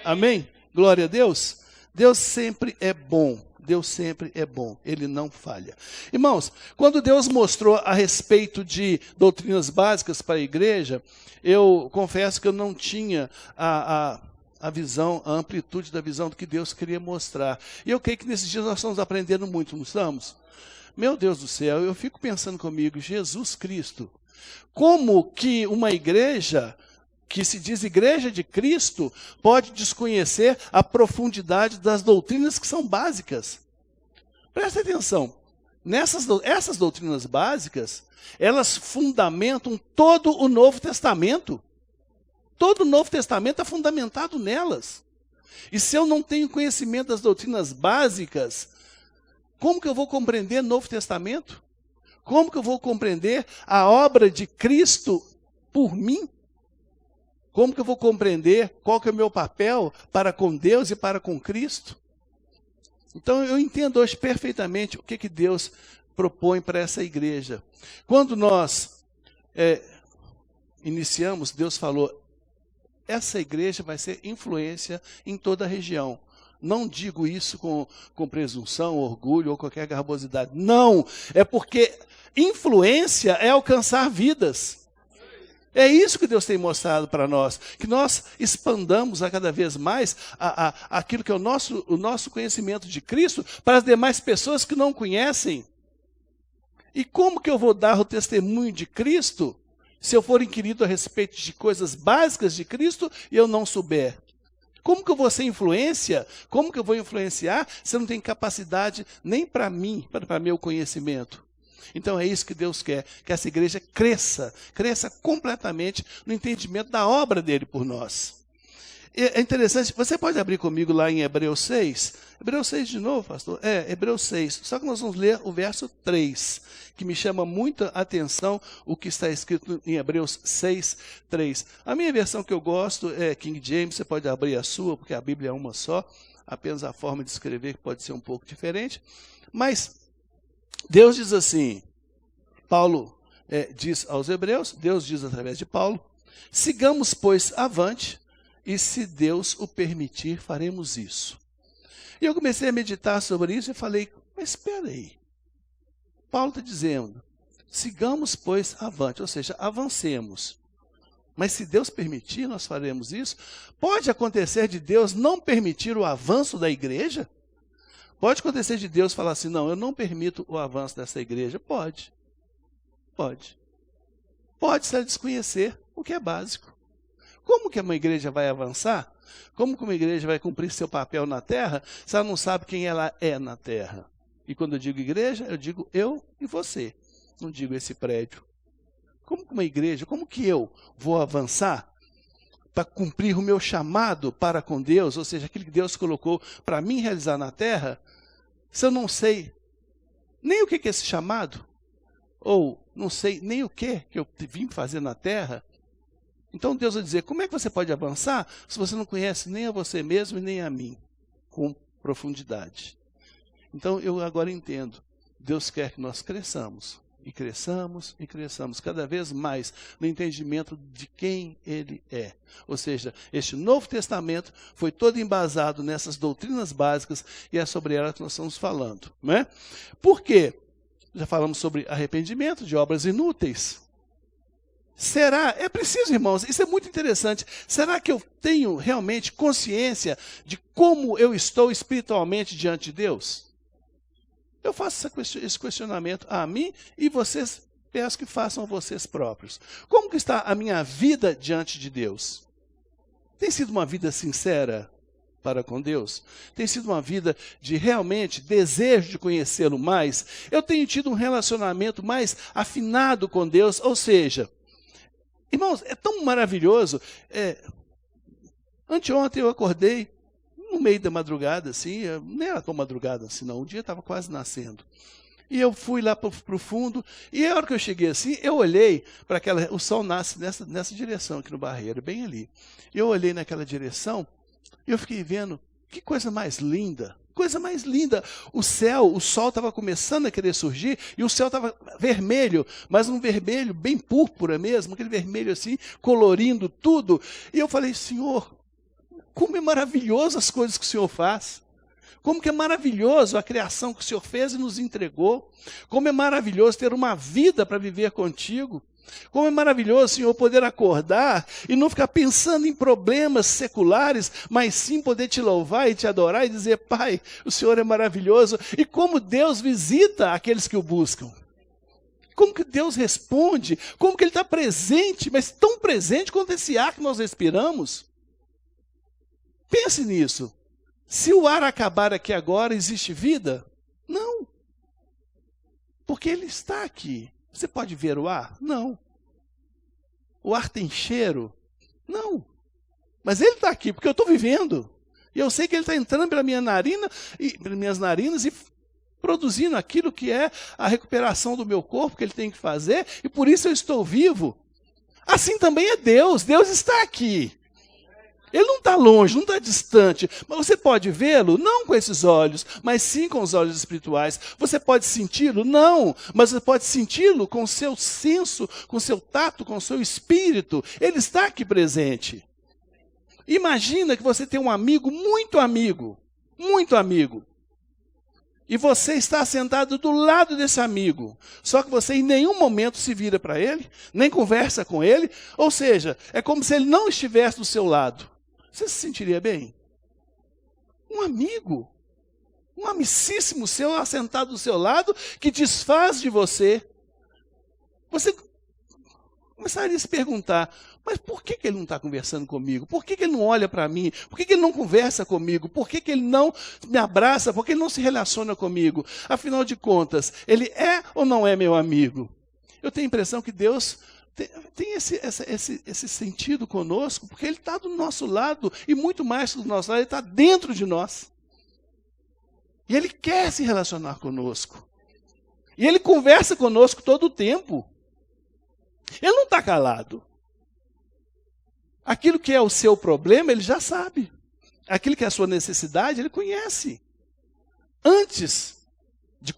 Amém? Glória a Deus. Deus sempre é bom. Deus sempre é bom, Ele não falha. Irmãos, quando Deus mostrou a respeito de doutrinas básicas para a igreja, eu confesso que eu não tinha a visão, a amplitude da visão do que Deus queria mostrar. E eu creio que nesses dias nós estamos aprendendo muito, não estamos? Meu Deus do céu, eu fico pensando comigo, Jesus Cristo, como que uma igreja que se diz Igreja de Cristo, pode desconhecer a profundidade das doutrinas que são básicas. Presta atenção, essas doutrinas básicas, elas fundamentam todo o Novo Testamento. Todo o Novo Testamento é fundamentado nelas. E se eu não tenho conhecimento das doutrinas básicas, como que eu vou compreender o Novo Testamento? Como que eu vou compreender a obra de Cristo por mim? Como que eu vou compreender qual que é o meu papel para com Deus e para com Cristo? Então eu entendo hoje perfeitamente o que Deus propõe para essa igreja. Quando nós iniciamos, Deus falou, essa igreja vai ser influência em toda a região. Não digo isso com presunção, orgulho ou qualquer garbosidade. Não, é porque influência é alcançar vidas. É isso que Deus tem mostrado para nós, que nós expandamos a cada vez mais aquilo que é o nosso conhecimento de Cristo para as demais pessoas que não conhecem. E como que eu vou dar o testemunho de Cristo se eu for inquirido a respeito de coisas básicas de Cristo e eu não souber? Como que eu vou ser influência? Como que eu vou influenciar se eu não tenho capacidade nem para mim, para meu conhecimento? Então é isso que Deus quer, que essa igreja cresça completamente no entendimento da obra dele por nós. É interessante, você pode abrir comigo lá em Hebreus 6? Hebreus 6 de novo, pastor? Hebreus 6, só que nós vamos ler o verso 3, que me chama muita atenção o que está escrito em Hebreus 6, 3. A minha versão que eu gosto é King James, você pode abrir a sua, porque a Bíblia é uma só, apenas a forma de escrever pode ser um pouco diferente, mas Deus diz assim, Paulo diz aos Hebreus, Deus diz através de Paulo, sigamos, pois, avante, e se Deus o permitir, faremos isso. E eu comecei a meditar sobre isso e falei, mas espera aí, Paulo está dizendo, sigamos, pois, avante, ou seja, avancemos. Mas se Deus permitir, nós faremos isso. Pode acontecer de Deus não permitir o avanço da igreja? Pode acontecer de Deus falar assim, não, eu não permito o avanço dessa igreja? Pode. Pode. Pode se ela desconhecer o que é básico. Como que uma igreja vai avançar? Como que uma igreja vai cumprir seu papel na terra se ela não sabe quem ela é na terra? E quando eu digo igreja, eu digo eu e você. Não digo esse prédio. Como que uma igreja, como que eu vou avançar para cumprir o meu chamado para com Deus, ou seja, aquilo que Deus colocou para mim realizar na terra, se eu não sei nem o que é esse chamado, ou não sei nem o que eu vim fazer na terra, então Deus vai dizer, como é que você pode avançar se você não conhece nem a você mesmo e nem a mim, com profundidade? Então eu agora entendo, Deus quer que nós cresçamos, e cresçamos, e cresçamos cada vez mais no entendimento de quem Ele é. Ou seja, este Novo Testamento foi todo embasado nessas doutrinas básicas e é sobre elas que nós estamos falando. Não é? Por quê? Já falamos sobre arrependimento de obras inúteis. Será? É preciso, irmãos, isso é muito interessante. Será que eu tenho realmente consciência de como eu estou espiritualmente diante de Deus? Eu faço esse questionamento a mim e vocês, peço que façam vocês próprios. Como que está a minha vida diante de Deus? Tem sido uma vida sincera para com Deus? Tem sido uma vida de realmente desejo de conhecê-lo mais? Eu tenho tido um relacionamento mais afinado com Deus? Ou seja, irmãos, é tão maravilhoso. Anteontem eu acordei, no meio da madrugada, assim, nem era tão madrugada assim, não. O dia estava quase nascendo. E eu fui lá para o fundo, e a hora que eu cheguei assim, eu olhei para aquela... O sol nasce nessa direção aqui no Barreiro, bem ali. Eu olhei naquela direção, e eu fiquei vendo, que coisa mais linda. Coisa mais linda. O céu, o sol estava começando a querer surgir, e o céu estava vermelho, mas um vermelho bem púrpura mesmo, aquele vermelho assim, colorindo tudo. E eu falei, Senhor... Como é maravilhoso as coisas que o Senhor faz. Como que é maravilhoso a criação que o Senhor fez e nos entregou. Como é maravilhoso ter uma vida para viver contigo. Como é maravilhoso, Senhor, poder acordar e não ficar pensando em problemas seculares, mas sim poder te louvar e te adorar e dizer, Pai, o Senhor é maravilhoso. E como Deus visita aqueles que o buscam. Como que Deus responde, como que Ele está presente, mas tão presente quanto esse ar que nós respiramos. Pense nisso. Se o ar acabar aqui agora, existe vida? Não. Porque Ele está aqui. Você pode ver o ar? Não. O ar tem cheiro? Não. Mas Ele está aqui, porque eu estou vivendo. E eu sei que Ele está entrando pelas minhas narinas e produzindo aquilo que é a recuperação do meu corpo, que Ele tem que fazer, e por isso eu estou vivo. Assim também é Deus. Deus está aqui. Ele não está longe, não está distante, mas você pode vê-lo, não com esses olhos, mas sim com os olhos espirituais. Você pode senti-lo? Não, mas você pode senti-lo com o seu senso, com o seu tato, com o seu espírito. Ele está aqui presente. Imagina que você tem um amigo, muito amigo, e você está sentado do lado desse amigo, só que você em nenhum momento se vira para ele, nem conversa com ele, ou seja, é como se ele não estivesse do seu lado. Você se sentiria bem? Um amigo, um amicíssimo seu assentado do seu lado, que desfaz de você. Você começaria a se perguntar, mas por que ele não está conversando comigo? Por que ele não olha para mim? Por que ele não conversa comigo? Por que ele não me abraça? Por que ele não se relaciona comigo? Afinal de contas, ele é ou não é meu amigo? Eu tenho a impressão que Deus tem esse sentido conosco, porque Ele está do nosso lado, e muito mais do nosso lado, Ele está dentro de nós. E Ele quer se relacionar conosco. E Ele conversa conosco todo o tempo. Ele não está calado. Aquilo que é o seu problema, Ele já sabe. Aquilo que é a sua necessidade, Ele conhece. Antes de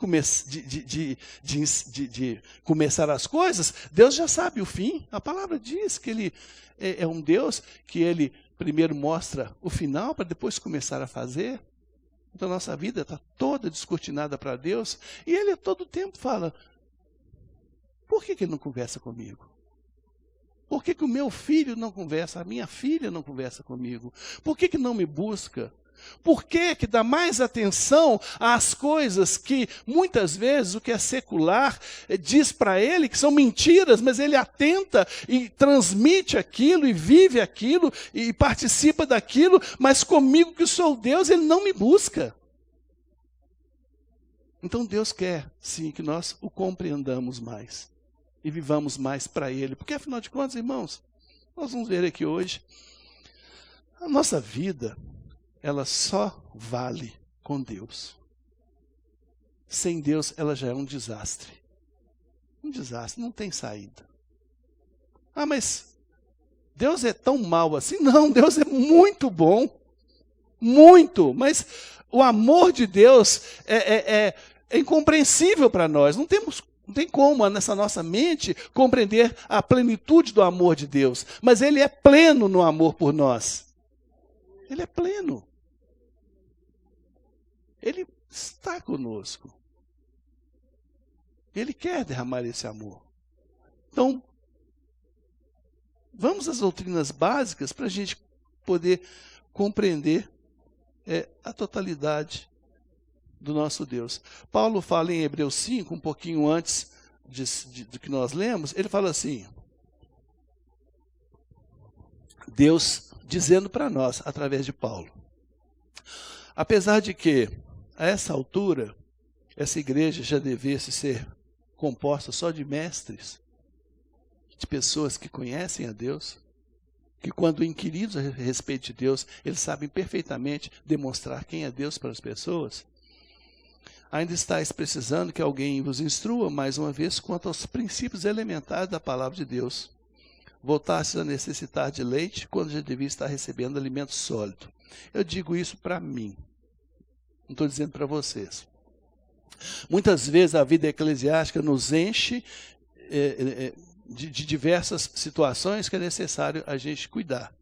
começar as coisas, Deus já sabe o fim. A palavra diz que Ele é um Deus que Ele primeiro mostra o final para depois começar a fazer. Então nossa vida está toda descortinada para Deus e Ele a todo tempo fala, por que Ele não conversa comigo? Por que o meu filho não conversa, a minha filha não conversa comigo? Por que não me busca? Por que dá mais atenção às coisas que, muitas vezes, o que é secular diz para ele que são mentiras, mas ele atenta e transmite aquilo, e vive aquilo, e participa daquilo, mas comigo que sou Deus, ele não me busca. Então Deus quer, sim, que nós o compreendamos mais, e vivamos mais para Ele. Porque, afinal de contas, irmãos, nós vamos ver aqui hoje, a nossa vida, ela só vale com Deus. Sem Deus, ela já é um desastre. Um desastre, não tem saída. Ah, mas Deus é tão mau assim? Não, Deus é muito bom. Muito. Mas o amor de Deus é incompreensível para nós. Não tem como, nessa nossa mente, compreender a plenitude do amor de Deus. Mas Ele é pleno no amor por nós. Ele é pleno. Ele está conosco. Ele quer derramar esse amor. Então, vamos às doutrinas básicas para a gente poder compreender a totalidade do nosso Deus. Paulo fala em Hebreus 5, um pouquinho antes do que nós lemos, ele fala assim, Deus dizendo para nós, através de Paulo, apesar de que, a essa altura, essa igreja já devesse ser composta só de mestres, de pessoas que conhecem a Deus, que quando inquiridos a respeito de Deus, eles sabem perfeitamente demonstrar quem é Deus para as pessoas, ainda estáis precisando que alguém vos instrua mais uma vez quanto aos princípios elementares da palavra de Deus. Voltastes a necessitar de leite quando já devia estar recebendo alimento sólido. Eu digo isso para mim. Não estou dizendo para vocês. Muitas vezes a vida eclesiástica nos enche de diversas situações que é necessário a gente cuidar.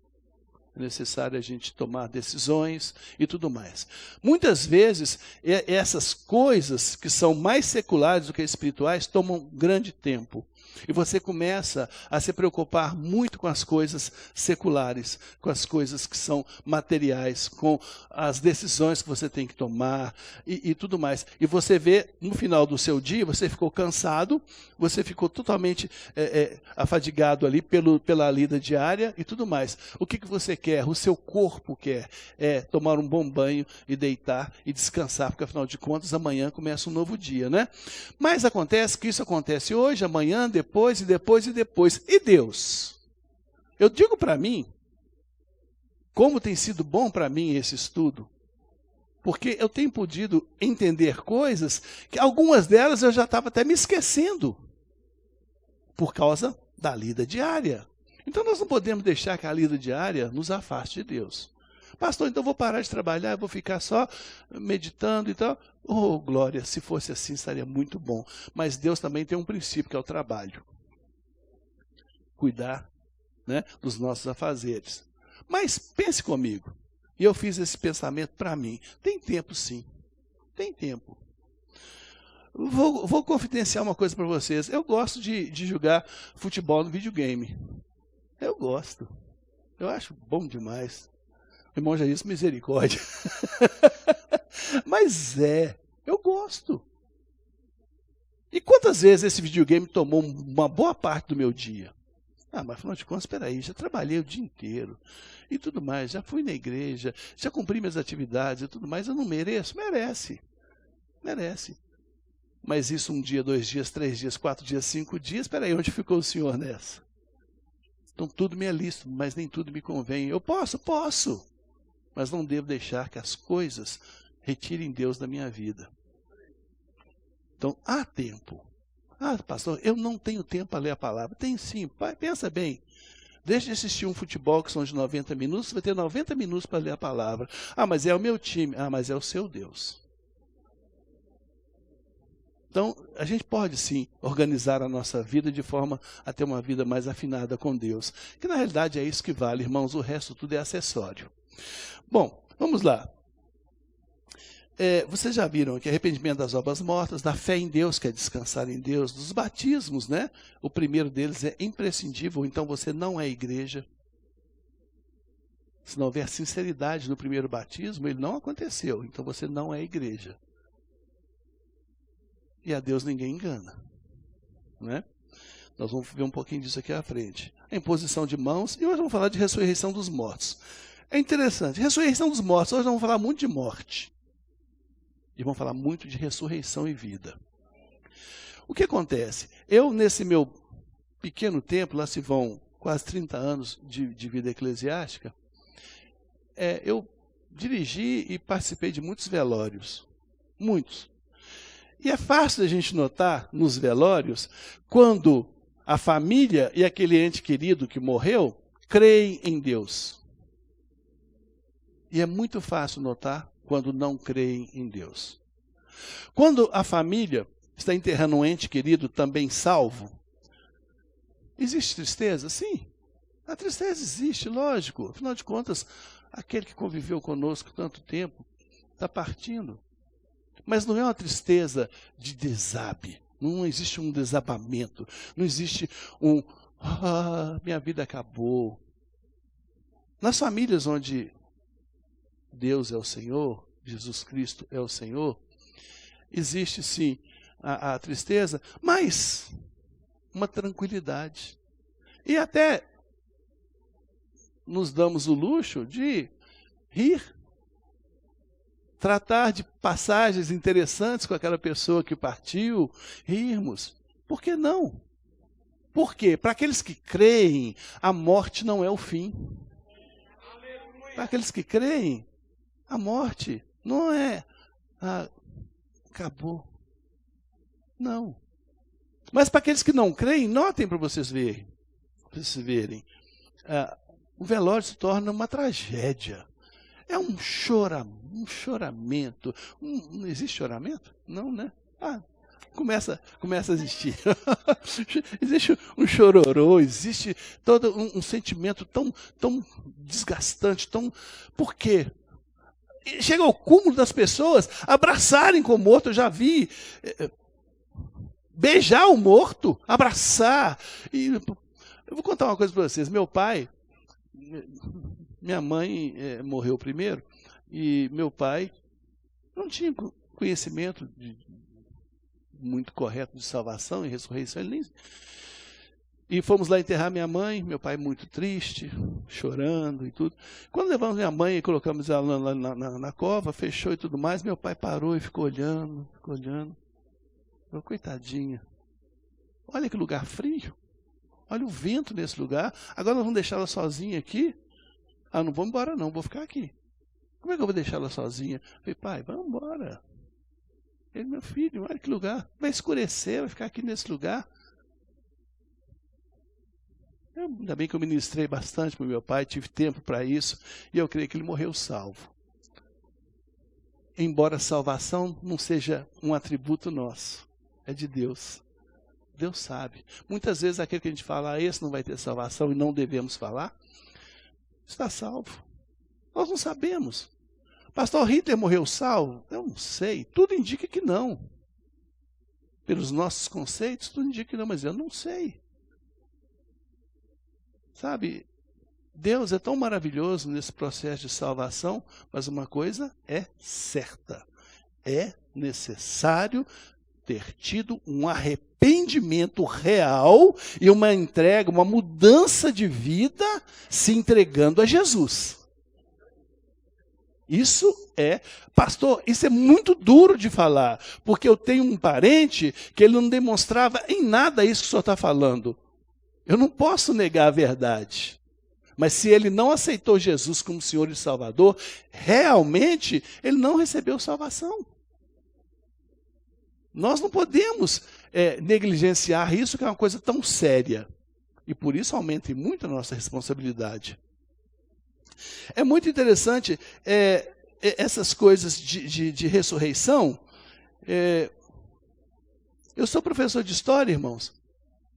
é necessário a gente tomar decisões e tudo mais. Muitas vezes, essas coisas que são mais seculares do que espirituais tomam grande tempo. E você começa a se preocupar muito com as coisas seculares, com as coisas que são materiais, com as decisões que você tem que tomar e tudo mais. E você vê, no final do seu dia, você ficou cansado, você ficou totalmente afadigado ali pela lida diária e tudo mais. O que você quer? O seu corpo quer tomar um bom banho e deitar e descansar, porque afinal de contas amanhã começa um novo dia, né? Mas acontece que isso acontece hoje, amanhã, depois. E Deus? Eu digo para mim, como tem sido bom para mim esse estudo, porque eu tenho podido entender coisas que algumas delas eu já estava até me esquecendo, por causa da lida diária. Então nós não podemos deixar que a lida diária nos afaste de Deus. Pastor, então eu vou parar de trabalhar, vou ficar só meditando e tal. Oh, glória, se fosse assim estaria muito bom. Mas Deus também tem um princípio, que é o trabalho. Cuidar, né, dos nossos afazeres. Mas pense comigo, e eu fiz esse pensamento para mim. Tem tempo sim, tem tempo. Vou confidenciar uma coisa para vocês. Eu gosto de jogar futebol no videogame. Eu gosto. Eu acho bom demais. O irmão já disse misericórdia. Mas eu gosto. E quantas vezes esse videogame tomou uma boa parte do meu dia? Mas afinal de contas, espera aí, já trabalhei o dia inteiro e tudo mais, já fui na igreja, já cumpri minhas atividades e tudo mais, eu não mereço? Merece. Mas isso 1 dia, 2 dias, 3 dias, 4 dias, 5 dias, espera aí, onde ficou o senhor nessa? Então tudo me é lícito, mas nem tudo me convém. Eu posso. Mas não devo deixar que as coisas retirem Deus da minha vida. Então, há tempo. Pastor, eu não tenho tempo para ler a palavra. Tem sim, pai, pensa bem. Deixa de assistir um futebol que são de 90 minutos, você vai ter 90 minutos para ler a palavra. Mas é o meu time. Mas é o seu Deus. Então, a gente pode sim organizar a nossa vida de forma a ter uma vida mais afinada com Deus. Que na realidade é isso que vale, irmãos, o resto tudo é acessório. Bom, vamos lá. Vocês já viram que arrependimento das obras mortas, da fé em Deus, que é descansar em Deus, dos batismos, né? O primeiro deles é imprescindível, então você não é igreja. Se não houver sinceridade no primeiro batismo, ele não aconteceu, então você não é igreja. E a Deus ninguém engana, né? Nós vamos ver um pouquinho disso aqui à frente. A imposição de mãos, e hoje vamos falar de ressurreição dos mortos. É interessante, ressurreição dos mortos, hoje vamos falar muito de morte. E vamos falar muito de ressurreição e vida. O que acontece? Eu, nesse meu pequeno tempo, lá se vão quase 30 anos de vida eclesiástica, eu dirigi e participei de muitos velórios. Muitos. E é fácil a gente notar nos velórios, quando a família e aquele ente querido que morreu, creem em Deus. E é muito fácil notar quando não creem em Deus. Quando a família está enterrando um ente querido também salvo, existe tristeza? Sim. A tristeza existe, lógico. Afinal de contas, aquele que conviveu conosco tanto tempo está partindo. Mas não é uma tristeza de desabe. Não existe um desabamento. Não existe minha vida acabou. Nas famílias onde Deus é o Senhor, Jesus Cristo é o Senhor, existe sim a tristeza, mas uma tranquilidade. E até nos damos o luxo de rir, tratar de passagens interessantes com aquela pessoa que partiu, rirmos. Por que não? Por quê? Para aqueles que creem, a morte não é o fim. Para aqueles que creem, a morte não é acabou. Não. Mas para aqueles que não creem, notem para vocês verem. O velório se torna uma tragédia. É um choramento. Não existe choramento? Não, né? começa a existir. Existe um chororô, existe todo um sentimento tão desgastante, Por quê? Chega ao cúmulo das pessoas abraçarem com o morto. Eu já vi beijar o morto, abraçar. E eu vou contar uma coisa para vocês. Minha mãe morreu primeiro, e meu pai não tinha conhecimento muito correto de salvação e ressurreição. E fomos lá enterrar minha mãe, meu pai muito triste, chorando e tudo. Quando levamos minha mãe e colocamos ela lá na cova, fechou e tudo mais, meu pai parou e ficou olhando. Falei, coitadinha, olha que lugar frio, olha o vento nesse lugar, agora nós vamos deixar ela sozinha aqui? Ah, não vou embora não, vou ficar aqui. Como é que eu vou deixar ela sozinha? Falei, pai, vamos embora. Ele, meu filho, olha que lugar, vai escurecer, vai ficar aqui nesse lugar. Ainda bem que eu ministrei bastante para o meu pai, tive tempo para isso, e eu creio que ele morreu salvo. Embora a salvação não seja um atributo nosso, é de Deus. Deus sabe. Muitas vezes aquele que a gente fala, esse não vai ter salvação e não devemos falar, está salvo. Nós não sabemos. Pastor Hitler morreu salvo? Eu não sei. Tudo indica que não. Pelos nossos conceitos, tudo indica que não, mas eu não sei. Sabe, Deus é tão maravilhoso nesse processo de salvação, mas uma coisa é certa. É necessário ter tido um arrependimento real e uma entrega, uma mudança de vida se entregando a Jesus. Isso pastor, isso é muito duro de falar, porque eu tenho um parente que ele não demonstrava em nada isso que o senhor está falando. Eu não posso negar a verdade. Mas se ele não aceitou Jesus como Senhor e Salvador, realmente ele não recebeu salvação. Nós não podemos negligenciar isso, que é uma coisa tão séria. E por isso aumenta muito a nossa responsabilidade. É muito interessante essas coisas de ressurreição. Eu sou professor de história, irmãos,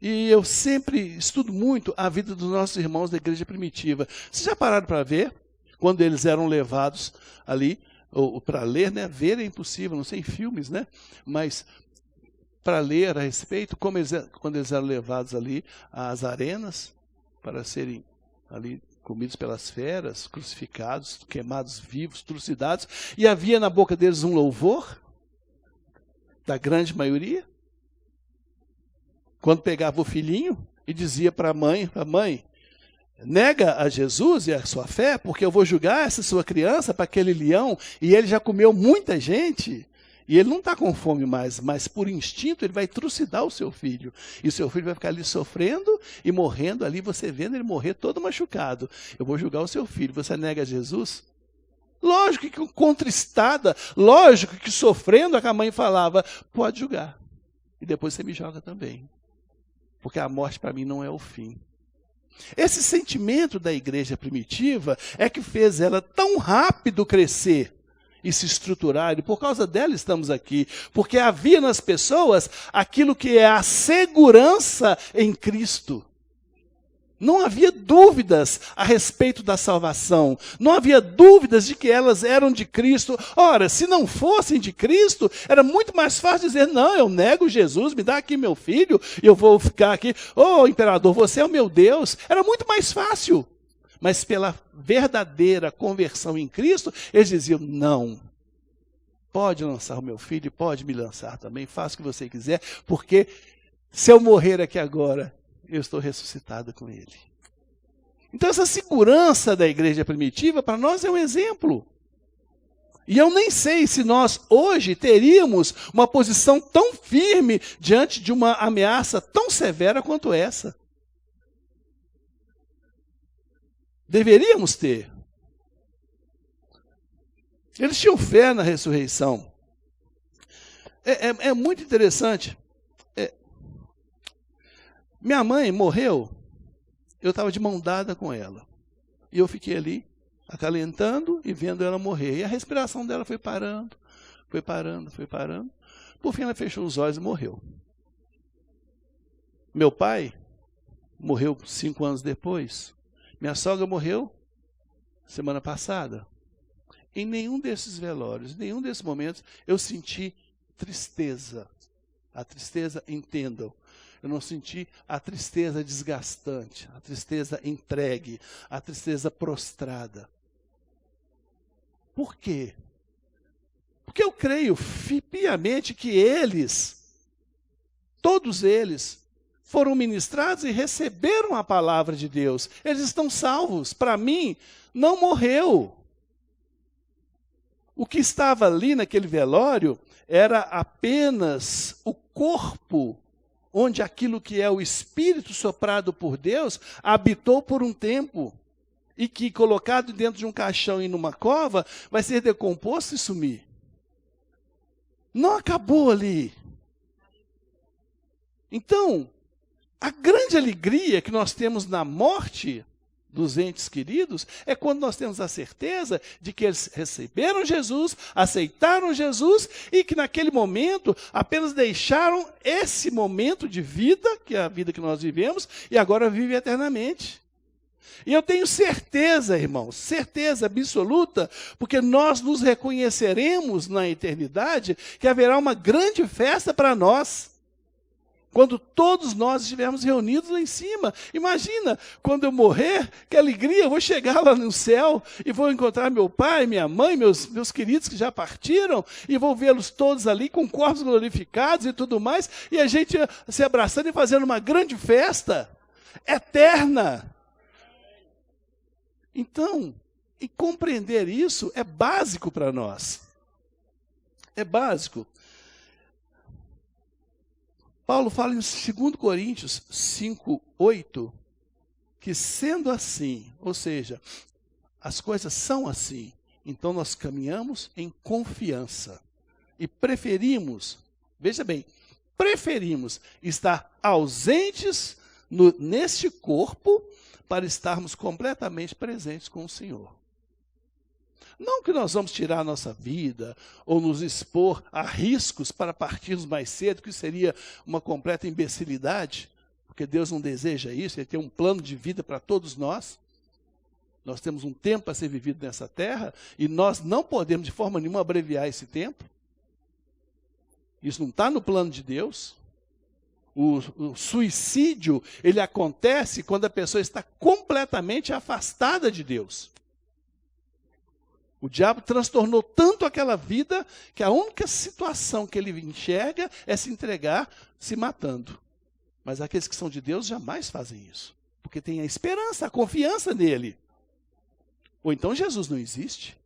e eu sempre estudo muito a vida dos nossos irmãos da igreja primitiva. Vocês já pararam para ver quando eles eram levados ali, ou para ler, né? Ver é impossível, não sei em filmes, né? Mas para ler a respeito, quando eles eram levados ali às arenas, para serem ali comidos pelas feras, crucificados, queimados vivos, trucidados, e havia na boca deles um louvor, da grande maioria. Quando pegava o filhinho e dizia para a mãe, nega a Jesus e a sua fé, porque eu vou julgar essa sua criança para aquele leão, e ele já comeu muita gente, e ele não está com fome mais, mas por instinto ele vai trucidar o seu filho. E o seu filho vai ficar ali sofrendo e morrendo ali, você vendo ele morrer todo machucado. Eu vou julgar o seu filho, você nega a Jesus? Lógico que contristada, lógico que sofrendo, a mãe falava, pode julgar. E depois você me joga também. Porque a morte para mim não é o fim. Esse sentimento da igreja primitiva é que fez ela tão rápido crescer e se estruturar, e por causa dela estamos aqui, porque havia nas pessoas aquilo que é a segurança em Cristo. Não havia dúvidas a respeito da salvação, não havia dúvidas de que elas eram de Cristo. Ora, se não fossem de Cristo, era muito mais fácil dizer, não, eu nego Jesus, me dá aqui meu filho, e eu vou ficar aqui, imperador, você é o meu Deus. Era muito mais fácil. Mas pela verdadeira conversão em Cristo, eles diziam, não, pode lançar o meu filho, pode me lançar também, faça o que você quiser, porque se eu morrer aqui agora, eu estou ressuscitado com ele. Então essa segurança da igreja primitiva, para nós é um exemplo. E eu nem sei se nós hoje teríamos uma posição tão firme diante de uma ameaça tão severa quanto essa. Deveríamos ter. Eles tinham fé na ressurreição. É muito interessante. Minha mãe morreu, eu estava de mão dada com ela. E eu fiquei ali, acalentando e vendo ela morrer. E a respiração dela foi parando. Por fim, ela fechou os olhos e morreu. Meu pai morreu 5 anos depois. Minha sogra morreu semana passada. Em nenhum desses velórios, em nenhum desses momentos, eu senti tristeza. A tristeza, entendam, eu não senti a tristeza desgastante, a tristeza entregue, a tristeza prostrada. Por quê? Porque eu creio piamente que eles, todos eles, foram ministrados e receberam a palavra de Deus. Eles estão salvos. Para mim, não morreu. O que estava ali naquele velório era apenas o corpo, onde aquilo que é o Espírito soprado por Deus habitou por um tempo. E que, colocado dentro de um caixão e numa cova, vai ser decomposto e sumir. Não acabou ali. Então, a grande alegria que nós temos na morte dos entes queridos é quando nós temos a certeza de que eles receberam Jesus, aceitaram Jesus e que naquele momento apenas deixaram esse momento de vida, que é a vida que nós vivemos, e agora vivem eternamente. E eu tenho certeza, irmãos, certeza absoluta, porque nós nos reconheceremos na eternidade, que haverá uma grande festa para nós. Quando todos nós estivermos reunidos lá em cima. Imagina, quando eu morrer, que alegria, eu vou chegar lá no céu e vou encontrar meu pai, minha mãe, meus queridos que já partiram, e vou vê-los todos ali com corpos glorificados e tudo mais, e a gente se abraçando e fazendo uma grande festa eterna. Então, e compreender isso é básico para nós. É básico. Paulo fala em 2 Coríntios 5:8, que sendo assim, ou seja, as coisas são assim, então nós caminhamos em confiança e preferimos, veja bem, preferimos estar ausentes neste corpo para estarmos completamente presentes com o Senhor. Não que nós vamos tirar a nossa vida ou nos expor a riscos para partirmos mais cedo, que seria uma completa imbecilidade, porque Deus não deseja isso, Ele tem um plano de vida para todos nós. Nós temos um tempo a ser vivido nessa terra e nós não podemos de forma nenhuma abreviar esse tempo. Isso não está no plano de Deus. O suicídio, ele acontece quando a pessoa está completamente afastada de Deus. O diabo transtornou tanto aquela vida que a única situação que ele enxerga é se entregar se matando. Mas aqueles que são de Deus jamais fazem isso, porque têm a esperança, a confiança nele. Ou então Jesus não existe.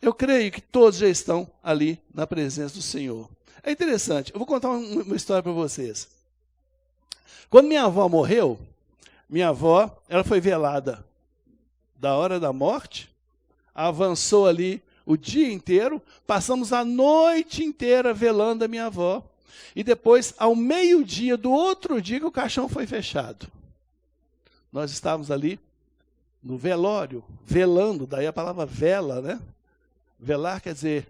Eu creio que todos já estão ali na presença do Senhor. É interessante, eu vou contar uma história para vocês. Quando minha avó morreu, ela foi velada da hora da morte, avançou ali o dia inteiro, passamos a noite inteira velando a minha avó, e depois, ao meio-dia do outro dia, que o caixão foi fechado. Nós estávamos ali no velório, velando, daí a palavra vela, né? Velar quer dizer,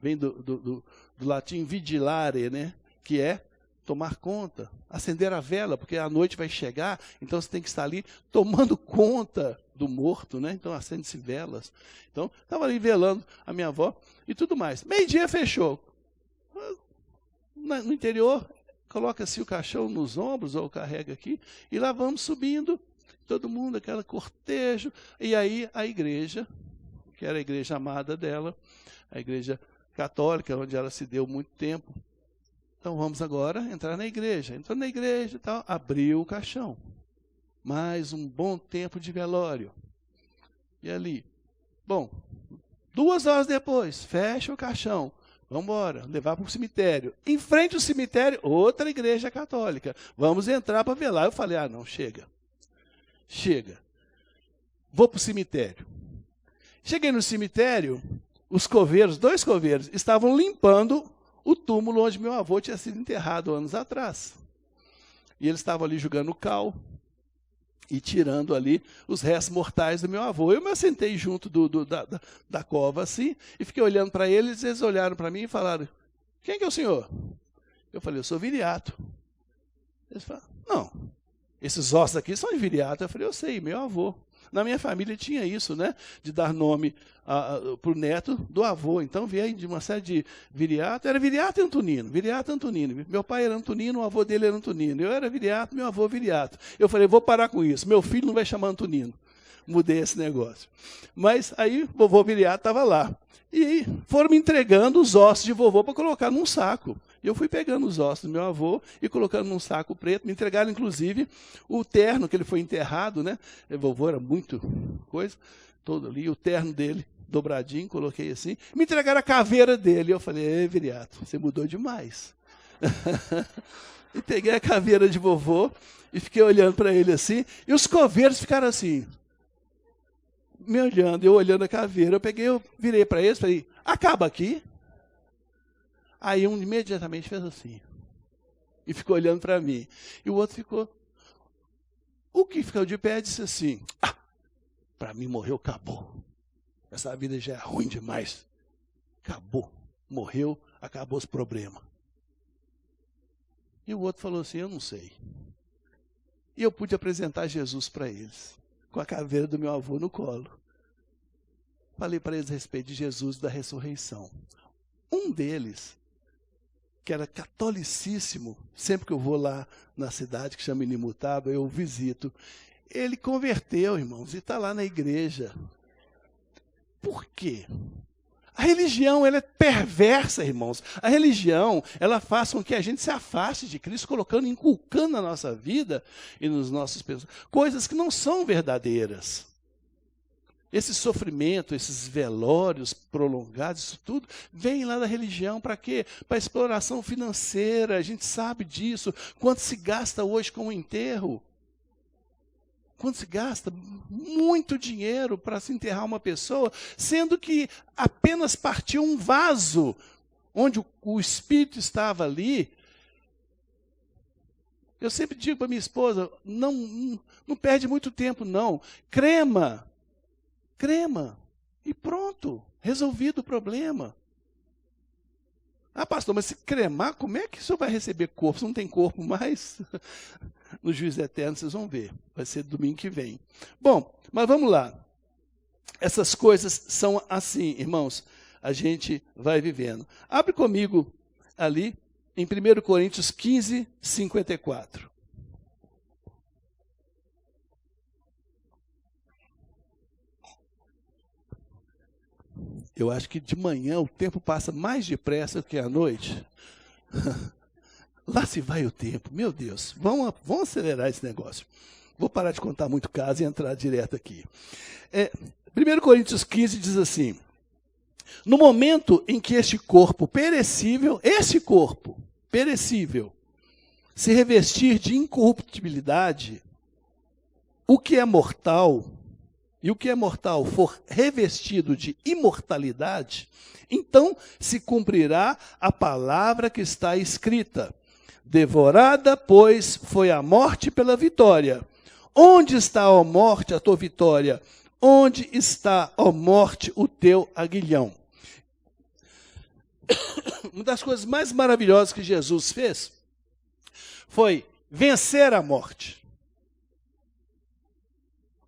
vem do latim vigilare, né? Que é tomar conta, acender a vela, porque a noite vai chegar, então você tem que estar ali tomando conta do morto, né? Então acende-se velas. Então, estava ali velando a minha avó e tudo mais. Meio-dia fechou. No interior, coloca-se o caixão nos ombros, ou carrega aqui, e lá vamos subindo, todo mundo, aquela cortejo, e aí a igreja, que era a igreja amada dela, a igreja católica, onde ela se deu muito tempo. Então vamos agora entrar na igreja. Entrou na igreja e tal, abriu o caixão. Mais um bom tempo de velório. E ali, bom, 2 horas depois, fecha o caixão. Vamos embora, levar para o cemitério. Em frente ao cemitério, outra igreja católica. Vamos entrar para velar. Eu falei, não, chega. Chega. Vou para o cemitério. Cheguei no cemitério, os coveiros, 2 coveiros, estavam limpando o túmulo onde meu avô tinha sido enterrado anos atrás. E eles estavam ali jogando cal e tirando ali os restos mortais do meu avô. Eu me assentei junto da cova assim, e fiquei olhando para eles olharam para mim e falaram, quem que é o senhor? Eu falei, eu sou Viriato. Eles falaram, não, esses ossos aqui são de Viriato. Eu falei, eu sei, meu avô. Na minha família tinha isso, né? De dar nome para o neto do avô. Então veio de uma série de Viriato. Era Viriato e Antonino. Viriato e Antonino. Meu pai era Antonino, o avô dele era Antonino. Eu era Viriato, meu avô Viriato. Eu falei, vou parar com isso. Meu filho não vai chamar Antonino. Mudei esse negócio. Mas aí vovô Viriato estava lá. E aí foram me entregando os ossos de vovô para colocar num saco. E eu fui pegando os ossos do meu avô e colocando num saco preto. Me entregaram, inclusive, o terno que ele foi enterrado, né? O vovô era muito coisa, todo ali. O terno dele, dobradinho, coloquei assim. Me entregaram a caveira dele. Eu falei, Viriato, você mudou demais. E peguei a caveira de vovô e fiquei olhando para ele assim. E os coveiros ficaram assim, me olhando, eu olhando a caveira. Eu virei para eles e falei, acaba aqui. Aí um imediatamente fez assim. E ficou olhando para mim. E o outro ficou. O que ficou de pé disse assim, para mim morreu, acabou. Essa vida já é ruim demais. Acabou. Morreu, acabou os problemas. E o outro falou assim, eu não sei. E eu pude apresentar Jesus para eles, com a caveira do meu avô no colo. Falei para eles a respeito de Jesus e da ressurreição. Um deles, que era catolicíssimo, sempre que eu vou lá na cidade, que chama Inimutável, eu visito. Ele converteu, irmãos, e está lá na igreja. Por quê? A religião, ela é perversa, irmãos. A religião, ela faz com que a gente se afaste de Cristo, inculcando na nossa vida e nos nossos pensamentos coisas que não são verdadeiras. Esse sofrimento, esses velórios prolongados, isso tudo, vem lá da religião para quê? Para exploração financeira, a gente sabe disso. Quanto se gasta hoje com o enterro? Quanto se gasta? Muito dinheiro para se enterrar uma pessoa, sendo que apenas partiu um vaso, onde o espírito estava ali. Eu sempre digo para minha esposa, não perde muito tempo não, crema, e pronto, resolvido o problema. Pastor, mas se cremar, como é que o senhor vai receber corpo? Você não tem corpo mais? No juízo eterno vocês vão ver, vai ser domingo que vem. Bom, mas vamos lá. Essas coisas são assim, irmãos, a gente vai vivendo. Abre comigo ali, em 1 Coríntios 15, 54. Eu acho que de manhã o tempo passa mais depressa do que à noite. Lá se vai o tempo, meu Deus. Vamos acelerar esse negócio. Vou parar de contar muito caso e entrar direto aqui. 1 Coríntios 15 diz assim, no momento em que este corpo perecível, se revestir de incorruptibilidade, o que é mortal for revestido de imortalidade, então se cumprirá a palavra que está escrita. Devorada, pois, foi a morte pela vitória. Onde está, ó morte, a tua vitória? Onde está, ó morte, o teu aguilhão? Uma das coisas mais maravilhosas que Jesus fez foi vencer a morte.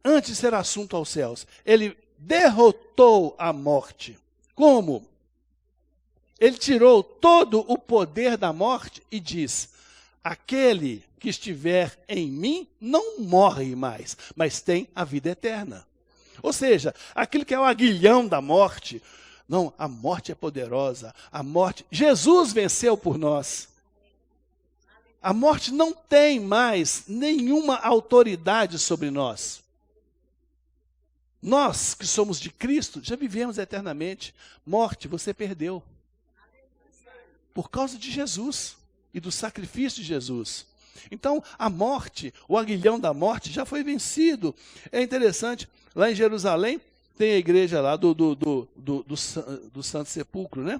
Antes de ser assunto aos céus, ele derrotou a morte. Como? Ele tirou todo o poder da morte e diz, aquele que estiver em mim não morre mais, mas tem a vida eterna. Ou seja, aquilo que é o aguilhão da morte, não, a morte é poderosa, Jesus venceu por nós. A morte não tem mais nenhuma autoridade sobre nós. Nós que somos de Cristo, já vivemos eternamente. Morte, você perdeu. Por causa de Jesus e do sacrifício de Jesus. Então, a morte, o aguilhão da morte já foi vencido. É interessante, lá em Jerusalém, tem a igreja lá do Santo Sepulcro, né?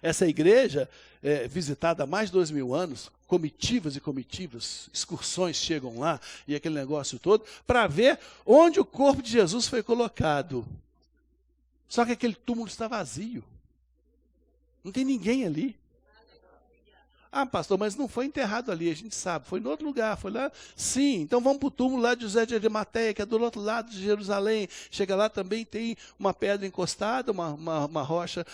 Essa igreja é visitada há mais de 2000 anos, comitivas e comitivas, excursões chegam lá, e aquele negócio todo, para ver onde o corpo de Jesus foi colocado. Só que aquele túmulo está vazio. Não tem ninguém ali. Ah, pastor, mas não foi enterrado ali, a gente sabe, foi em outro lugar, foi lá. Sim, então vamos para o túmulo lá de José de Arimateia, que é do outro lado de Jerusalém. Chega lá também, tem uma pedra encostada, uma rocha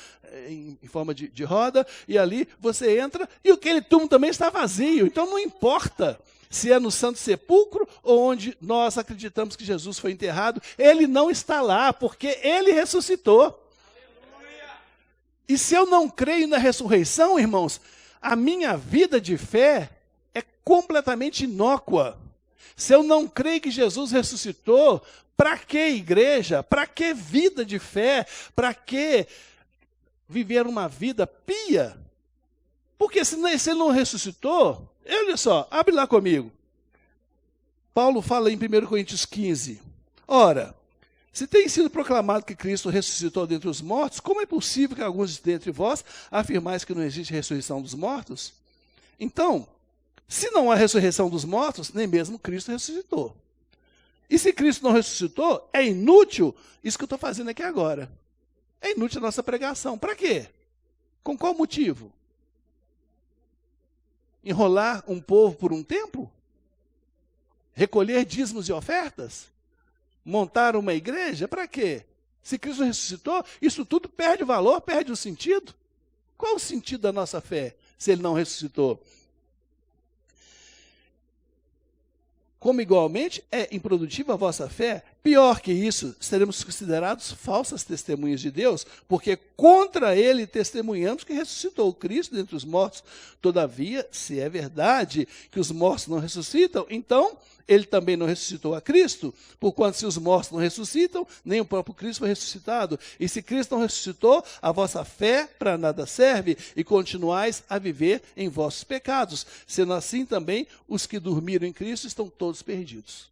em forma de roda, e ali você entra, e aquele túmulo também está vazio. Então não importa se é no Santo Sepulcro ou onde nós acreditamos que Jesus foi enterrado, ele não está lá, porque ele ressuscitou. E se eu não creio na ressurreição, irmãos, a minha vida de fé é completamente inócua. Se eu não creio que Jesus ressuscitou, para que igreja? Para que vida de fé? Para que viver uma vida pia? Porque se ele não ressuscitou, olha só, abre lá comigo. Paulo fala em 1 Coríntios 15. Ora, se tem sido proclamado que Cristo ressuscitou dentre os mortos, como é possível que alguns dentre vós afirmais que não existe ressurreição dos mortos? Então, se não há ressurreição dos mortos, nem mesmo Cristo ressuscitou. E se Cristo não ressuscitou, é inútil isso que eu estou fazendo aqui agora. É inútil a nossa pregação. Para quê? Com qual motivo? Enrolar um povo por um tempo? Recolher dízimos e ofertas? Montar uma igreja? Para quê? Se Cristo ressuscitou, isso tudo perde o valor, perde o sentido. Qual o sentido da nossa fé, se ele não ressuscitou? Como igualmente é improdutiva a vossa fé, pior que isso, seremos considerados falsas testemunhas de Deus, porque contra ele testemunhamos que ressuscitou o Cristo dentre os mortos. Todavia, se é verdade que os mortos não ressuscitam, então ele também não ressuscitou a Cristo, porquanto se os mortos não ressuscitam, nem o próprio Cristo foi ressuscitado. E se Cristo não ressuscitou, a vossa fé para nada serve, e continuais a viver em vossos pecados. Sendo assim também, os que dormiram em Cristo estão todos perdidos.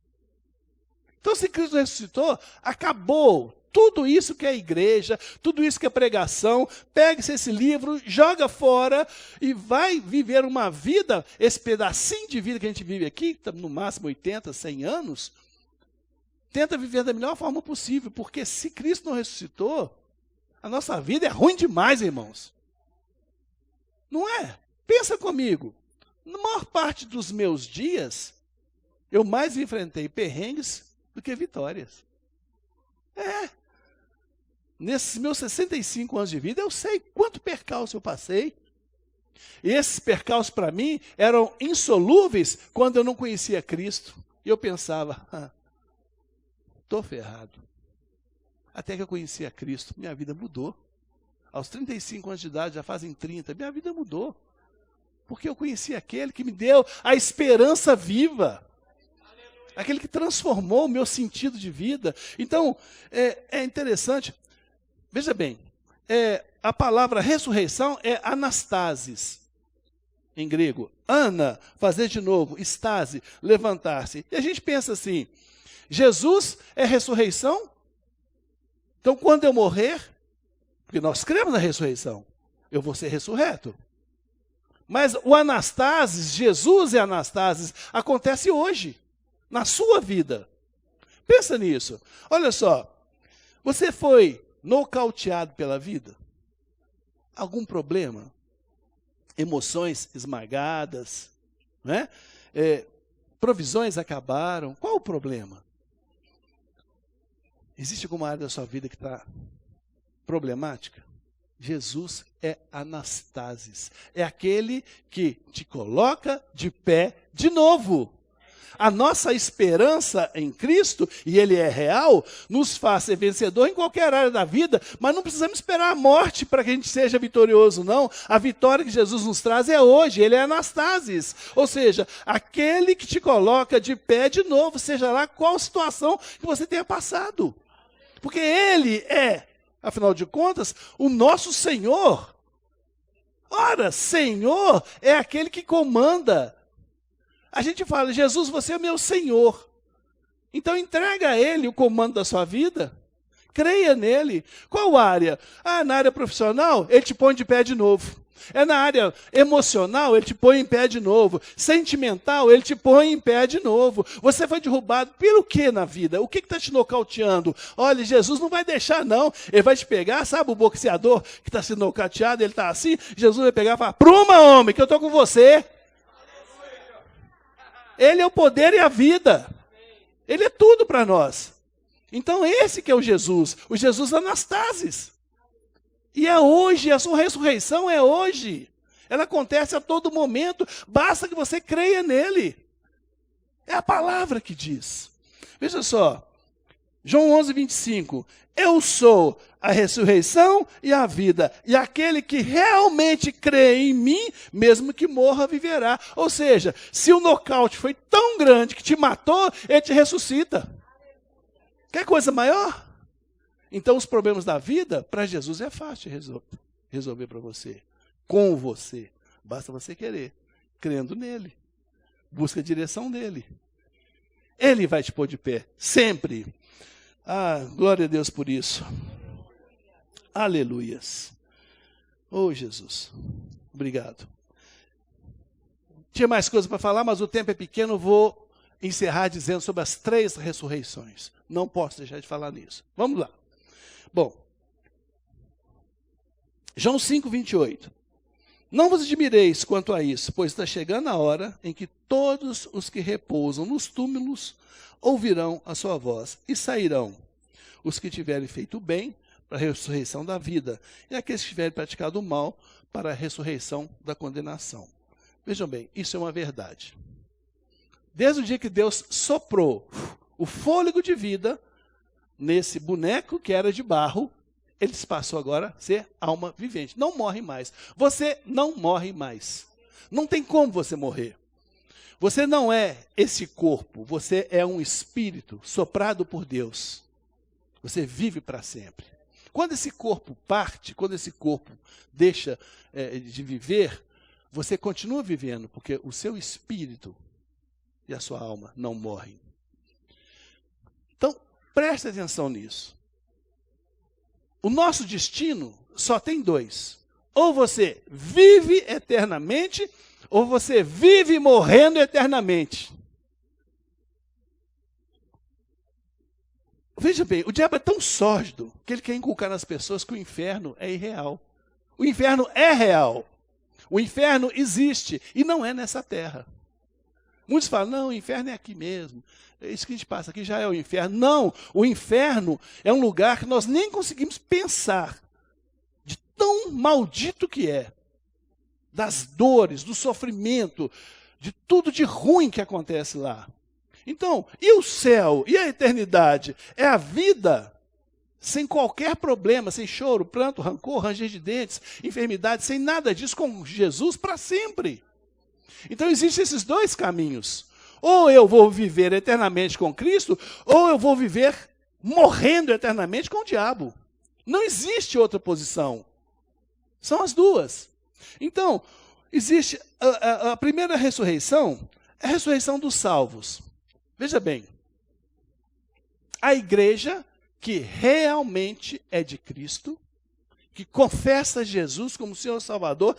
Então, se Cristo ressuscitou, acabou tudo isso que é igreja, tudo isso que é pregação. Pegue-se esse livro, joga fora e vai viver uma vida, esse pedacinho de vida que a gente vive aqui, no máximo 80, 100 anos, tenta viver da melhor forma possível, porque se Cristo não ressuscitou, a nossa vida é ruim demais, irmãos. Não é? Pensa comigo. Na maior parte dos meus dias, eu mais enfrentei perrengues do que vitórias. Nesses meus 65 anos de vida, eu sei quanto percalço eu passei. E esses percalços, para mim, eram insolúveis quando eu não conhecia Cristo. E eu pensava, estou ferrado. Até que eu conhecia Cristo, minha vida mudou. Aos 35 anos de idade, já fazem 30, minha vida mudou. Porque eu conheci aquele que me deu a esperança viva. Aquele que transformou o meu sentido de vida. Então, é interessante. Veja bem, a palavra ressurreição é anastasis, em grego. Ana, fazer de novo, estase, levantar-se. E a gente pensa assim, Jesus é ressurreição? Então, quando eu morrer, porque nós cremos na ressurreição, eu vou ser ressurreto. Mas o anastasis, Jesus é anastasis, acontece hoje, na sua vida. Pensa nisso. Olha só, você foi nocauteado pela vida? Algum problema? Emoções esmagadas? Né? Provisões acabaram? Qual o problema? Existe alguma área da sua vida que está problemática? Jesus é anastasis. É aquele que te coloca de pé de novo. A nossa esperança em Cristo, e Ele é real, nos faz ser vencedor em qualquer área da vida, mas não precisamos esperar a morte para que a gente seja vitorioso, não. A vitória que Jesus nos traz é hoje, Ele é anastasis. Ou seja, aquele que te coloca de pé de novo, seja lá qual situação que você tenha passado. Porque Ele é, afinal de contas, o nosso Senhor. Ora, Senhor é aquele que comanda. A gente fala, Jesus, você é meu Senhor. Então entrega a Ele o comando da sua vida. Creia nele. Qual área? Na área profissional, Ele te põe de pé de novo. É na área emocional, ele te põe em pé de novo. Sentimental, ele te põe em pé de novo. Você foi derrubado pelo que na vida? O que está te nocauteando? Olha, Jesus não vai deixar, não. Ele vai te pegar, sabe o boxeador que está sendo nocauteado, ele está assim, Jesus vai pegar e falar, pruma, homem, que eu estou com você. Ele é o poder e a vida. Ele é tudo para nós. Então esse que é o Jesus Anastasis. E é hoje, a sua ressurreição é hoje. Ela acontece a todo momento, basta que você creia nele. É a palavra que diz. Veja só, João 11:25. Eu sou a ressurreição e a vida, e aquele que realmente crê em mim, mesmo que morra, viverá. Ou seja, se o nocaute foi tão grande que te matou, ele te ressuscita. Quer coisa maior? Então, os problemas da vida, para Jesus, é fácil resolver para você. Com você. Basta você querer. Crendo nele. Busca a direção dele. Ele vai te pôr de pé. Sempre. Ah, glória a Deus por isso. Aleluias. Oh, Jesus. Obrigado. Tinha mais coisa para falar, mas o tempo é pequeno. Vou encerrar dizendo sobre as 3 ressurreições. Não posso deixar de falar nisso. Vamos lá. Bom, João 5:28. Não vos admireis quanto a isso, pois está chegando a hora em que todos os que repousam nos túmulos ouvirão a sua voz e sairão. Os que tiverem feito o bem para a ressurreição da vida, e aqueles que tiverem praticado o mal para a ressurreição da condenação. Vejam bem, isso é uma verdade. Desde o dia que Deus soprou o fôlego de vida nesse boneco que era de barro, ele passou agora a ser alma vivente. Não morre mais. Você não morre mais. Não tem como você morrer. Você não é esse corpo, você é um espírito soprado por Deus. Você vive para sempre. Quando esse corpo parte, quando esse corpo deixa de viver, você continua vivendo, porque o seu espírito e a sua alma não morrem. Então, preste atenção nisso. O nosso destino só tem 2. Ou você vive eternamente, ou você vive morrendo eternamente. Veja bem, o diabo é tão sórdido que ele quer inculcar nas pessoas que o inferno é irreal. O inferno é real. O inferno existe e não é nessa terra. Muitos falam, não, o inferno é aqui mesmo. Isso que a gente passa aqui já é o inferno. Não, o inferno é um lugar que nós nem conseguimos pensar de tão maldito que é. Das dores, do sofrimento, de tudo de ruim que acontece lá. Então, e o céu, e a eternidade? É a vida sem qualquer problema, sem choro, pranto, rancor, ranger de dentes, enfermidade, sem nada disso, com Jesus para sempre. Então, existem esses 2 caminhos. Ou eu vou viver eternamente com Cristo, ou eu vou viver morrendo eternamente com o diabo. Não existe outra posição. São as 2. Então, existe a primeira ressurreição, é a ressurreição dos salvos. Veja bem, a igreja que realmente é de Cristo, que confessa Jesus como Senhor e Salvador,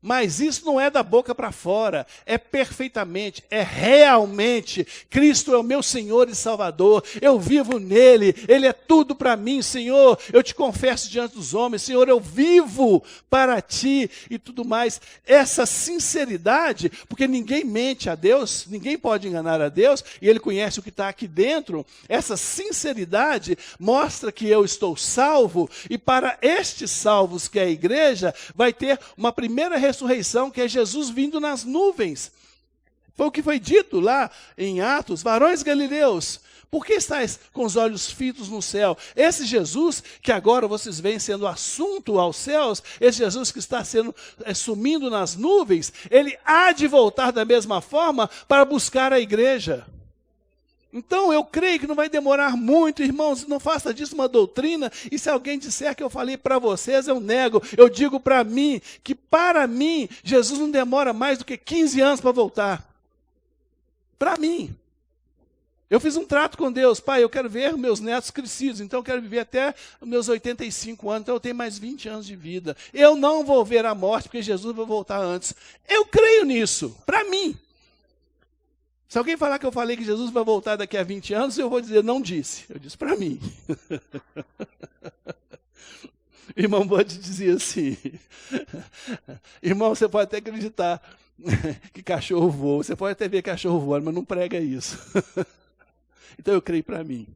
mas isso não é da boca para fora, é perfeitamente, é realmente, Cristo é o meu Senhor e Salvador, eu vivo nele, ele é tudo para mim, Senhor, eu te confesso diante dos homens, Senhor, eu vivo para ti e tudo mais. Essa sinceridade, porque ninguém mente a Deus, ninguém pode enganar a Deus, e ele conhece o que está aqui dentro, essa sinceridade mostra que eu estou salvo, e para estes salvos que é a igreja, vai ter uma primeira ressurreição, que é Jesus vindo nas nuvens. Foi o que foi dito lá em Atos, varões galileus, por que estáis com os olhos fitos no céu? Esse Jesus, que agora vocês veem sendo assunto aos céus, esse Jesus que está sendo sumindo nas nuvens, ele há de voltar da mesma forma para buscar a igreja. Então, eu creio que não vai demorar muito, irmãos, não faça disso uma doutrina, e se alguém disser que eu falei para vocês, eu nego, eu digo para mim, que para mim, Jesus não demora mais do que 15 anos para voltar. Para mim. Eu fiz um trato com Deus. Pai, eu quero ver meus netos crescidos, então eu quero viver até os meus 85 anos, então eu tenho mais 20 anos de vida. Eu não vou ver a morte, porque Jesus vai voltar antes. Eu creio nisso, para mim. Se alguém falar que eu falei que Jesus vai voltar daqui a 20 anos, eu vou dizer, não disse. Eu disse para mim. Irmão pode dizer assim, irmão, você pode até acreditar que cachorro voa, você pode até ver cachorro voando, mas não prega isso. Então eu creio para mim.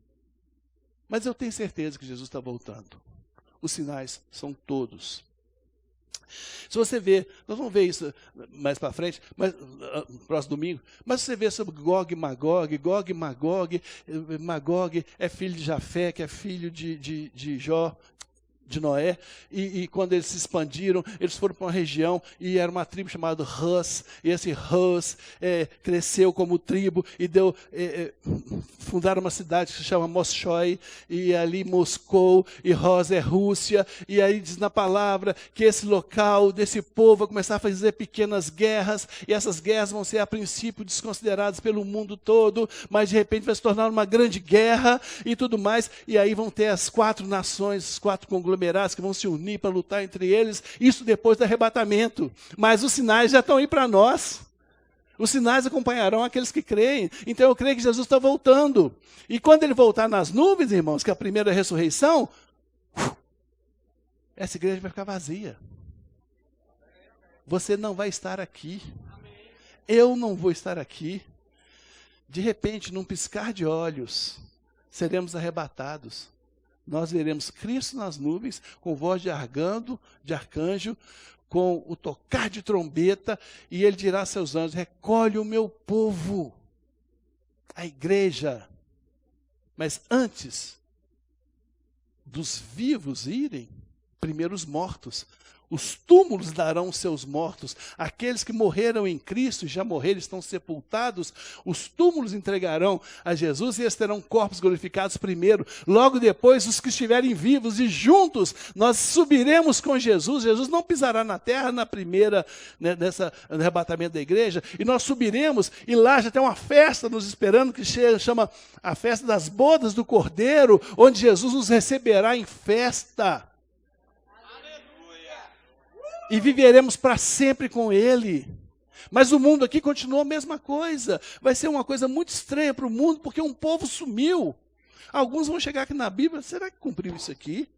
Mas eu tenho certeza que Jesus está voltando. Os sinais são todos. Se você vê, nós vamos ver isso mais para frente, mas, próximo domingo, mas se você vê sobre Gog e Magog, Magog é filho de Jafé, que é filho de Jó, de Noé, e quando eles se expandiram, eles foram para uma região, e era uma tribo chamada Hus, e esse Hus cresceu como tribo, e fundaram uma cidade que se chama Moshoi, e ali Moscou, e Hus é Rússia, e aí diz na palavra que esse local, desse povo, vai começar a fazer pequenas guerras, e essas guerras vão ser a princípio desconsideradas pelo mundo todo, mas de repente vai se tornar uma grande guerra, e tudo mais, e aí vão ter as 4 nações, os 4 conglomerados, que vão se unir para lutar entre eles, isso depois do arrebatamento. Mas os sinais já estão aí para nós. Os sinais acompanharão aqueles que creem. Então eu creio que Jesus está voltando. E quando ele voltar nas nuvens, irmãos, que é a primeira ressurreição, essa igreja vai ficar vazia. Você não vai estar aqui. Eu não vou estar aqui. De repente, num piscar de olhos, seremos arrebatados. Nós veremos Cristo nas nuvens, com voz de arcanjo, com o tocar de trombeta, e ele dirá a seus anjos, recolhe o meu povo, a igreja. Mas antes dos vivos irem, primeiro os mortos. Os túmulos darão seus mortos. Aqueles que morreram em Cristo, já morreram, estão sepultados, os túmulos entregarão a Jesus e eles terão corpos glorificados primeiro. Logo depois, os que estiverem vivos e juntos, nós subiremos com Jesus. Jesus não pisará na terra na primeira, nessa arrebatamento da igreja, e nós subiremos, e lá já tem uma festa nos esperando, que chama a festa das bodas do Cordeiro, onde Jesus nos receberá em festa. E viveremos para sempre com Ele. Mas o mundo aqui continua a mesma coisa. Vai ser uma coisa muito estranha para o mundo, porque um povo sumiu. Alguns vão chegar aqui na Bíblia, será que cumpriu isso aqui?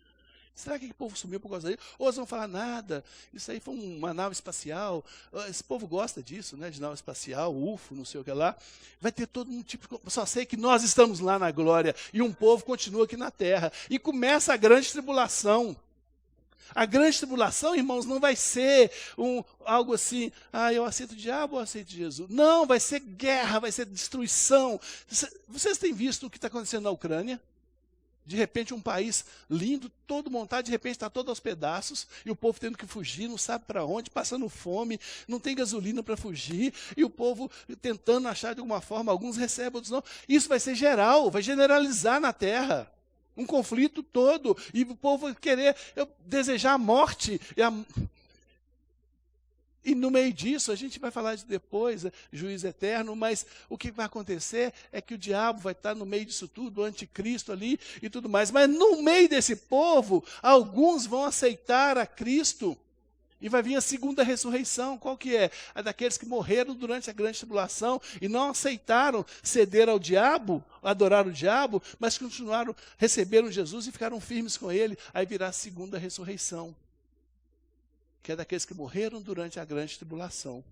Será que o povo sumiu por causa disso? Ou eles vão falar, nada, isso aí foi uma nave espacial. Esse povo gosta disso, né, de nave espacial, UFO, não sei o que lá. Vai ter todo um tipo de... Só sei que nós estamos lá na glória, e um povo continua aqui na terra. E começa a grande tribulação. A grande tribulação, irmãos, não vai ser algo assim, eu aceito o diabo ou aceito Jesus. Não, vai ser guerra, vai ser destruição. Vocês têm visto o que está acontecendo na Ucrânia? De repente um país lindo, todo montado, de repente está todo aos pedaços, e o povo tendo que fugir, não sabe para onde, passando fome, não tem gasolina para fugir, e o povo tentando achar de alguma forma, alguns recebem, outros não. Isso vai ser geral, vai generalizar na terra. Um conflito todo, e o povo querer desejar a morte. E no meio disso, a gente vai falar de depois, juízo eterno, mas o que vai acontecer é que o diabo vai estar no meio disso tudo, o anticristo ali e tudo mais. Mas no meio desse povo, alguns vão aceitar a Cristo. E vai vir a segunda ressurreição. Qual que é? A daqueles que morreram durante a grande tribulação e não aceitaram ceder ao diabo, adorar o diabo, mas continuaram, receberam Jesus e ficaram firmes com ele. Aí virá a segunda ressurreição, que é daqueles que morreram durante a grande tribulação.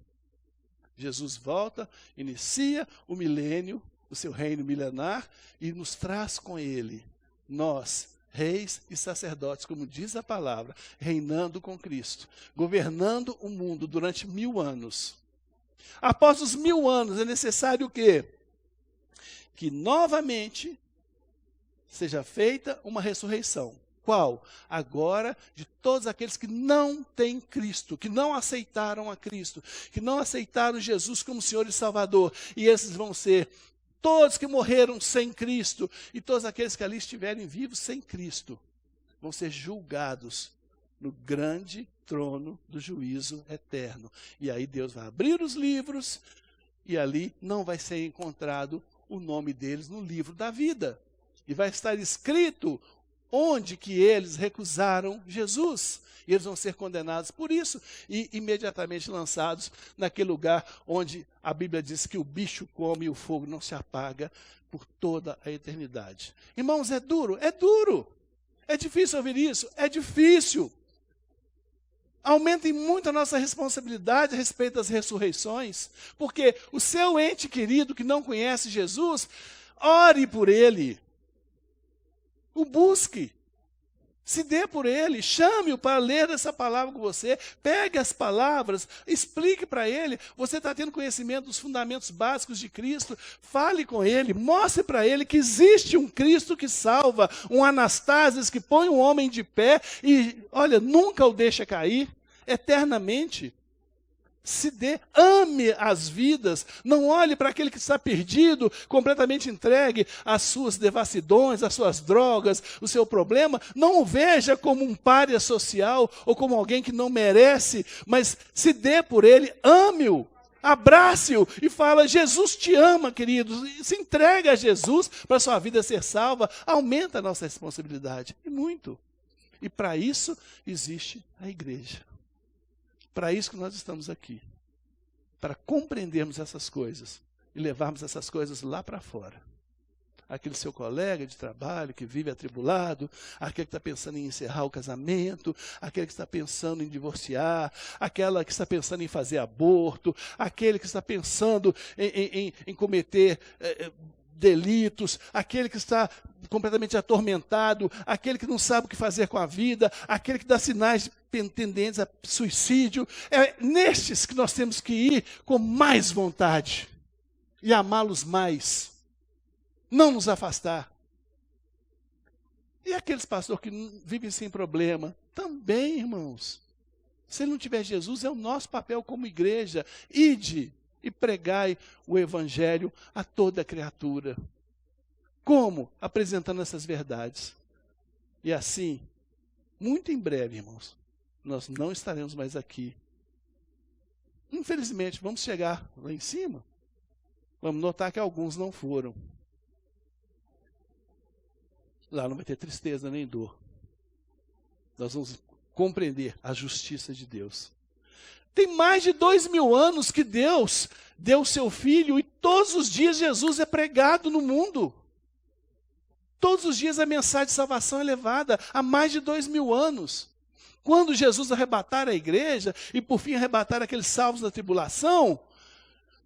Jesus volta, inicia o milênio, o seu reino milenar, e nos traz com ele, nós, reis e sacerdotes, como diz a palavra, reinando com Cristo, governando o mundo durante 1000 anos. Após os 1000 anos, é necessário o quê? Que novamente seja feita uma ressurreição. Qual? Agora, de todos aqueles que não têm Cristo, que não aceitaram a Cristo, que não aceitaram Jesus como Senhor e Salvador. E esses vão ser todos que morreram sem Cristo, e todos aqueles que ali estiverem vivos sem Cristo, vão ser julgados no grande trono do juízo eterno. E aí Deus vai abrir os livros, e ali não vai ser encontrado o nome deles no livro da vida. E vai estar escrito onde que eles recusaram Jesus. E eles vão ser condenados por isso e imediatamente lançados naquele lugar onde a Bíblia diz que o bicho come e o fogo não se apaga por toda a eternidade. Irmãos, é duro? É duro. É difícil ouvir isso? É difícil. Aumentem muito a nossa responsabilidade a respeito das ressurreições, porque o seu ente querido que não conhece Jesus, ore por ele, o busque, se dê por ele, chame-o para ler essa palavra com você, pegue as palavras, explique para ele, você está tendo conhecimento dos fundamentos básicos de Cristo, fale com ele, mostre para ele que existe um Cristo que salva, um Anastasis que põe um homem de pé e, olha, nunca o deixa cair, eternamente. Se dê, ame as vidas, não olhe para aquele que está perdido, completamente entregue às suas devassidões, às suas drogas, o seu problema, não o veja como um pária social ou como alguém que não merece, mas se dê por ele, ame-o, abrace-o e fala, Jesus te ama, queridos, e se entrega a Jesus para a sua vida ser salva, aumenta a nossa responsabilidade, e muito. E para isso existe a igreja. Para isso que nós estamos aqui, para compreendermos essas coisas e levarmos essas coisas lá para fora. Aquele seu colega de trabalho que vive atribulado, aquele que está pensando em encerrar o casamento, aquele que está pensando em divorciar, aquela que está pensando em fazer aborto, aquele que está pensando em cometer delitos, aquele que está completamente atormentado, aquele que não sabe o que fazer com a vida, aquele que dá sinais tendentes a suicídio. É nestes que nós temos que ir com mais vontade e amá-los mais, não nos afastar. E aqueles pastores que vivem sem problema, também, irmãos, se ele não tiver Jesus, é o nosso papel como igreja, ide e pregai o evangelho a toda criatura. Como? Apresentando essas verdades. E assim, muito em breve, irmãos, nós não estaremos mais aqui. Infelizmente, vamos chegar lá em cima, vamos notar que alguns não foram. Lá não vai ter tristeza nem dor. Nós vamos compreender a justiça de Deus. Tem mais de 2000 anos que Deus deu o seu Filho e todos os dias Jesus é pregado no mundo. Todos os dias a mensagem de salvação é levada há mais de 2000 anos. Quando Jesus arrebatar a igreja e por fim arrebatar aqueles salvos da tribulação,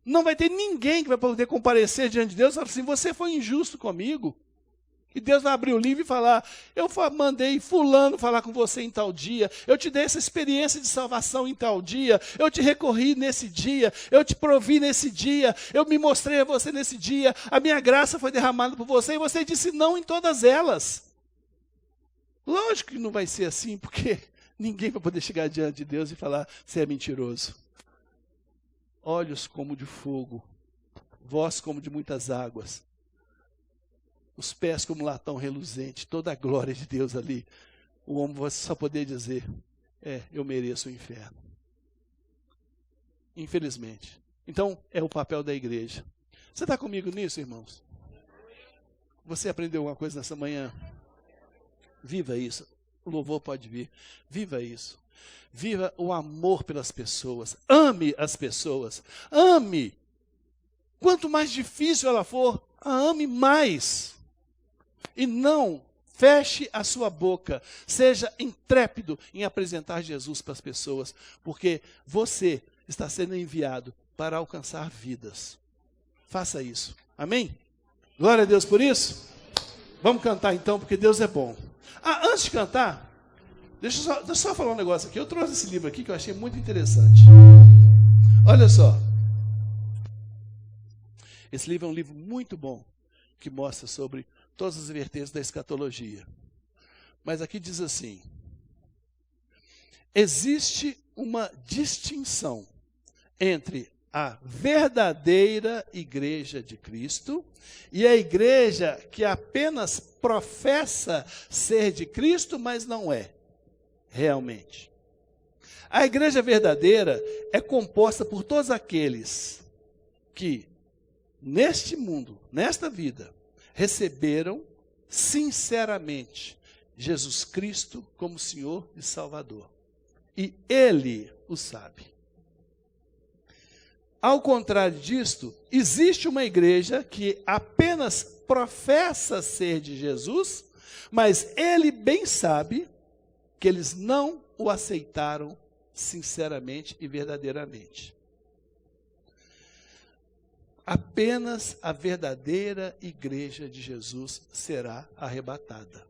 não vai ter ninguém que vai poder comparecer diante de Deus e falar assim, você foi injusto comigo. E Deus vai abrir o livro e falar, eu mandei fulano falar com você em tal dia, eu te dei essa experiência de salvação em tal dia, eu te recorri nesse dia, eu te provi nesse dia, eu me mostrei a você nesse dia, a minha graça foi derramada por você e você disse não em todas elas. Lógico que não vai ser assim, porque ninguém vai poder chegar diante de Deus e falar, você é mentiroso. Olhos como de fogo, voz como de muitas águas. Os pés como latão reluzente, toda a glória de Deus ali. O homem vai só poder dizer, eu mereço o inferno. Infelizmente. Então, é o papel da igreja. Você está comigo nisso, irmãos? Você aprendeu alguma coisa nessa manhã? Viva isso. O louvor pode vir. Viva isso. Viva o amor pelas pessoas. Ame as pessoas. Ame. Quanto mais difícil ela for, a ame mais. E não feche a sua boca, seja intrépido em apresentar Jesus para as pessoas, porque você está sendo enviado para alcançar vidas. Faça isso. Amém? Glória a Deus por isso. Vamos cantar então, porque Deus é bom. Antes de cantar, deixa eu só falar um negócio aqui. Eu trouxe esse livro aqui que eu achei muito interessante. Olha só. Esse livro é um livro muito bom, que mostra sobre todas as vertentes da escatologia. Mas aqui diz assim, existe uma distinção entre a verdadeira igreja de Cristo e a igreja que apenas professa ser de Cristo, mas não é realmente. A igreja verdadeira é composta por todos aqueles que neste mundo, nesta vida, receberam sinceramente Jesus Cristo como Senhor e Salvador. E Ele o sabe. Ao contrário disto, existe uma igreja que apenas professa ser de Jesus, mas Ele bem sabe que eles não o aceitaram sinceramente e verdadeiramente. Apenas a verdadeira igreja de Jesus será arrebatada.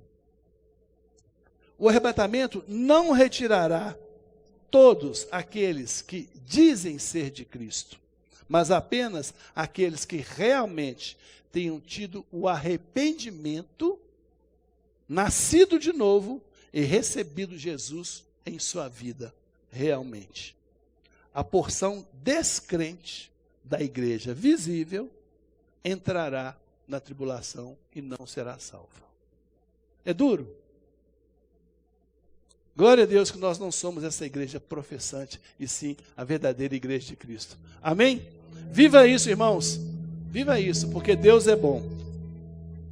O arrebatamento não retirará todos aqueles que dizem ser de Cristo, mas apenas aqueles que realmente tenham tido o arrependimento, nascido de novo e recebido Jesus em sua vida realmente. A porção descrente da igreja visível entrará na tribulação e não será salva. É duro? Glória a Deus que nós não somos essa igreja professante, e sim a verdadeira igreja de Cristo. Amém? Viva isso, irmãos. Viva isso, porque Deus é bom.